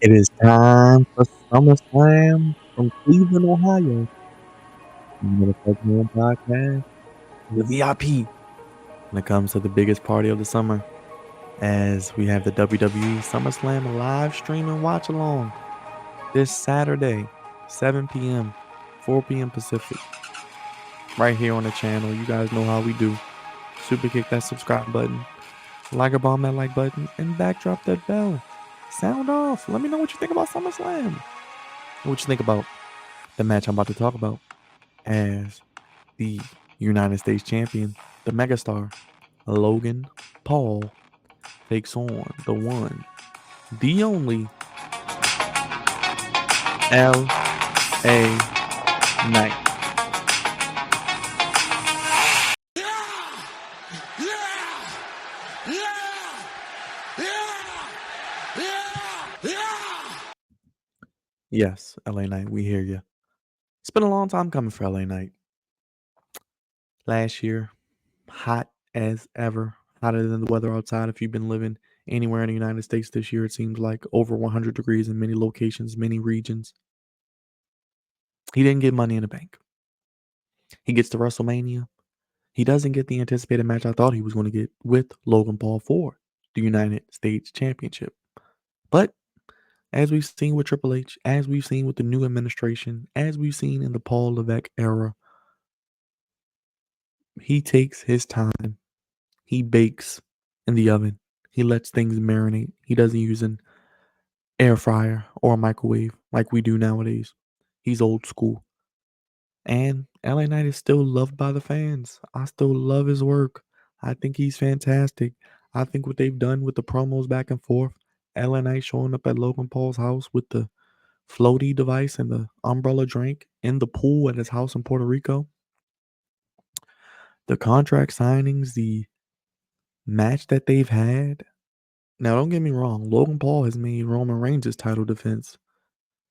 It is time for SummerSlam from Cleveland, Ohio. The Motherfucking Podcast, the VIP when it comes to the biggest party of the summer, as we have the WWE SummerSlam live stream and watch along this Saturday, 7 p.m., 4 p.m. Pacific, right here on the channel. You guys know how we do. Super kick that subscribe button, like a bomb that like button, and backdrop that bell. Sound off. Let me know what you think about SummerSlam. What you think about the match I'm about to talk about, as the United States champion, the megastar, Logan Paul, takes on the one, the only L.A. Knight. Yes, L.A. Knight, we hear you. It's been a long time coming for L.A. Knight. Last year, hot as ever, hotter than the weather outside. If you've been living anywhere in the United States this year, it seems like over 100 degrees in many locations, many regions. He didn't get Money in the Bank. He gets to WrestleMania. He doesn't get the anticipated match I thought he was going to get with Logan Paul for the United States Championship. But as we've seen with Triple H, as we've seen with the new administration, as we've seen in the Paul Levesque era, he takes his time. He bakes in the oven. He lets things marinate. He doesn't use an air fryer or a microwave like we do nowadays. He's old school. And LA Knight is still loved by the fans. I still love his work. I think he's fantastic. I think what they've done with the promos back and forth, LA Knight showing up at Logan Paul's house with the floaty device and the umbrella drink in the pool at his house in Puerto Rico, the contract signings, the match that they've had. Now, don't get me wrong, Logan Paul has made Roman Reigns' title defense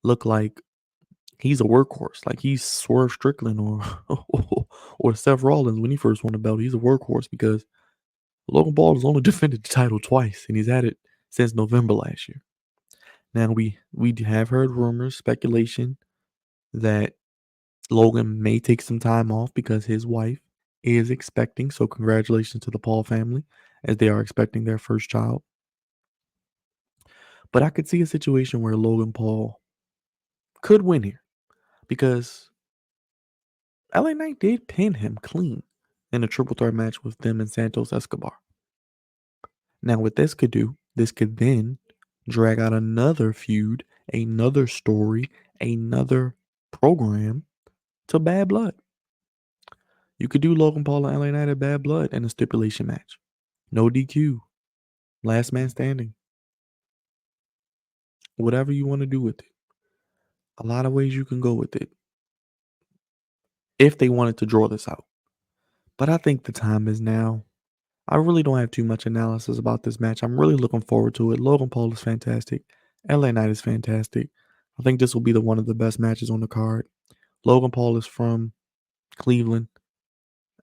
look like he's a workhorse, like he's Swerve Strickland or or Seth Rollins when he first won the belt. He's a workhorse because Logan Paul has only defended the title twice, and he's had it since November last year. Now we have heard rumors, speculation that Logan may take some time off because his wife is expecting. So congratulations to the Paul family as they are expecting their first child. But I could see a situation where Logan Paul could win here because LA Knight did pin him clean in a triple threat match with them and Santos Escobar. Now, what this could do, this could then drag out another feud, another story, another program to Bad Blood. You could do Logan Paul and LA Knight at Bad Blood in a stipulation match. No DQ. Last man standing. Whatever you want to do with it. A lot of ways you can go with it. If they wanted to draw this out. But I think the time is now. I really don't have too much analysis about this match. I'm really looking forward to it. Logan Paul is fantastic. LA Knight is fantastic. I think this will be one of the best matches on the card. Logan Paul is from Cleveland.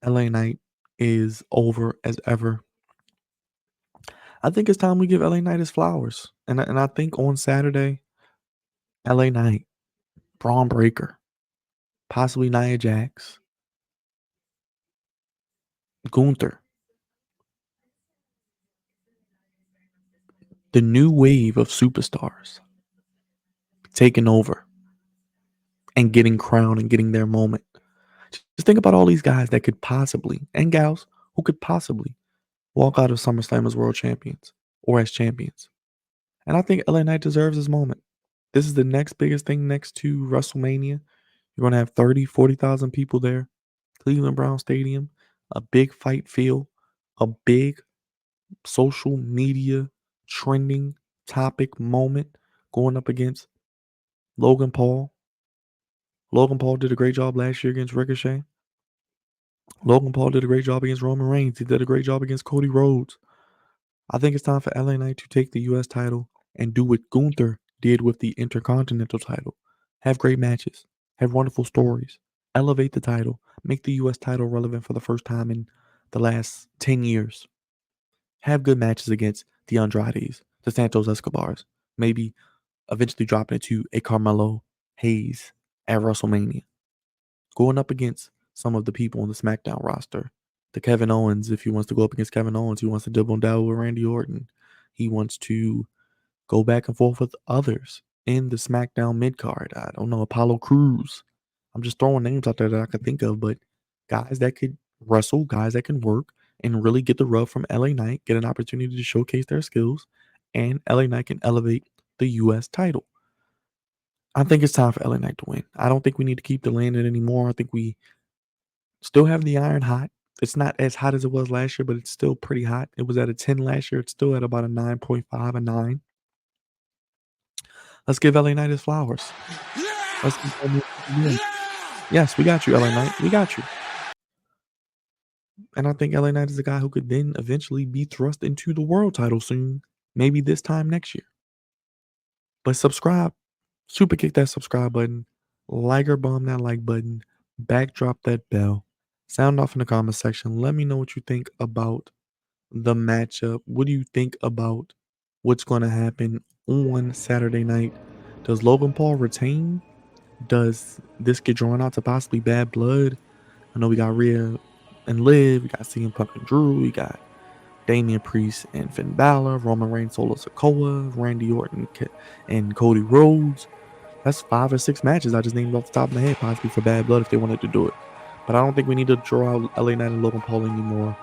LA Knight is over as ever. I think it's time we give LA Knight his flowers. And I think on Saturday, LA Knight, Braun Breaker, possibly Nia Jax, Gunther, the new wave of superstars taking over and getting crowned and getting their moment. Just think about all these guys that could possibly, and gals, who could possibly walk out of SummerSlam as world champions or as champions. And I think LA Knight deserves his moment. This is the next biggest thing next to WrestleMania. You're going to have 30, 40,000 people there. Cleveland Brown Stadium, a big fight feel, a big social media trending topic moment going up against Logan Paul. Logan Paul did a great job last year against Ricochet. Logan Paul did a great job against Roman Reigns. He did a great job against Cody Rhodes. I think it's time for LA Knight to take the U.S. title and do what Gunther did with the Intercontinental title. Have great matches. Have wonderful stories. Elevate the title. Make the U.S. title relevant for the first time in the last 10 years. Have good matches against the Andrades, the Santos Escobars, maybe eventually dropping it to a Carmelo Hayes at WrestleMania, going up against some of the people on the SmackDown roster. The Kevin Owens, if he wants to go up against Kevin Owens, he wants to double down with Randy Orton. He wants to go back and forth with others in the SmackDown mid card. I don't know, Apollo Crews. I'm just throwing names out there that I could think of, but guys that could wrestle, guys that can work, and really get the rub from LA Knight, get an opportunity to showcase their skills, and LA Knight can elevate the US title. I think it's time for LA Knight to win. I don't think we need to keep delaying it anymore. I think we still have the iron hot. It's not as hot as it was last year, but it's still pretty hot. It was at a 10 last year. It's still at about a 9.5, a 9. Let's give LA Knight his flowers. Let's give LA Knight a win. Yes, we got you, LA Knight. We got you. And I think LA Knight is a guy who could then eventually be thrust into the world title soon, maybe this time next year. But subscribe, super kick that subscribe button, like or bomb that like button, backdrop that bell, sound off in the comment section. Let me know what you think about the matchup. What do you think about what's going to happen on Saturday night? Does Logan Paul retain? Does this get drawn out to possibly Bad Blood? I know we got Rhea and Liv, we got CM Punk and Drew, we got Damian Priest and Finn Balor, Roman Reigns, Solo Sikoa, Randy Orton, and Cody Rhodes. That's 5 or 6 matches I just named off the top of my head, possibly for Bad Blood if they wanted to do it. But I don't think we need to draw out LA Knight and Logan Paul anymore.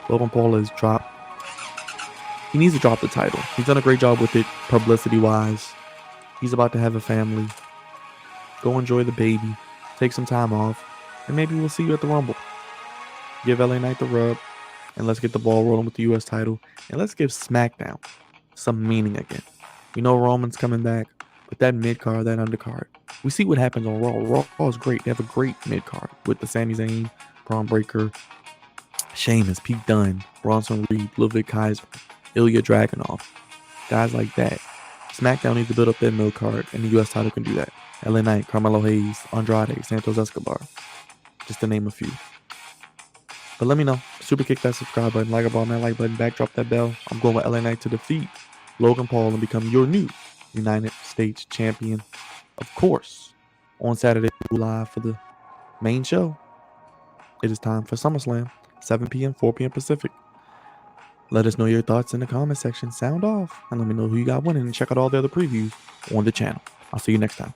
Logan Paul has dropped. He needs to drop the title. He's done a great job with it, publicity-wise. He's about to have a family. Go enjoy the baby. Take some time off. And maybe we'll see you at the Rumble. Give LA Knight the rub. And let's get the ball rolling with the US title. And let's give SmackDown some meaning again. We know Roman's coming back. But that mid-card, that undercard, we see what happens on Raw. Raw is great. They have a great mid-card with the Sami Zayn, Braun Breaker, Sheamus, Pete Dunne, Bronson Reed, Ludwig Kaiser, Ilya Dragunov. Guys like that. SmackDown needs to build up their mid-card, and the US title can do that. LA Knight, Carmelo Hayes, Andrade, Santos Escobar. Just to name a few. But let me know. Super kick that subscribe button, like a ball, that like button, backdrop that bell. I'm going with LA Knight to defeat Logan Paul and become your new United States champion. Of course, on Saturday, live for the main show. It is time for SummerSlam, 7 p.m., 4 p.m. Pacific. Let us know your thoughts in the comment section. Sound off and let me know who you got winning, and check out all the other previews on the channel. I'll see you next time.